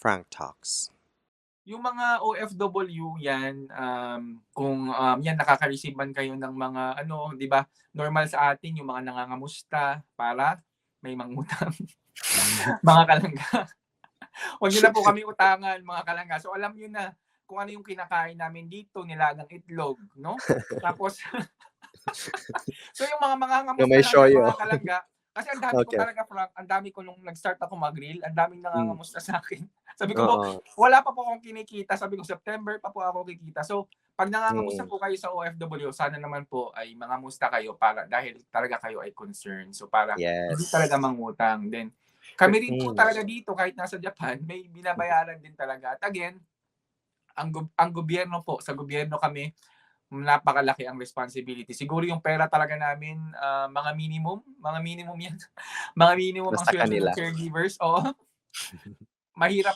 Frank Talks. Yung mga OFW yan, kung, yan nakaka-receive man kayo ng mga ano, 'di ba, normal sa atin yung mga nangangamusta para may mangutang. Mga kalangga, wag niyo na po kami utangan mga kalangga. So alam niyo na kung ano yung kinakain namin dito, nilagang itlog, 'no? Tapos so yung mga Yung mangangamusta may lang yan shoyo. mga kalangga, kasi ang dami ko Okay. talaga Frank, ang dami ko nung nag-start ako mag-reel, ang daming Hmm, nangangamusta sa'kin. Sabi ko po, oo. wala pa po akong kinikita, sabi ko September pa po ako kikita. So 'pag nangangamusta Mm, po kayo sa OFW, sana naman po ay mangamusta kayo para dahil talaga kayo ay concerned. So para hindi yes. talaga mangutang. Then kami rin po Mm. talaga dito kahit nasa Japan, may binabayaran din talaga. At again, ang gobyerno po, sa gobyerno kami, napakalaki ang responsibility. Siguro yung pera talaga namin, mga minimum yan. Mga minimum ang Nasa sweldo ng kanila. caregivers, oo. Mahirap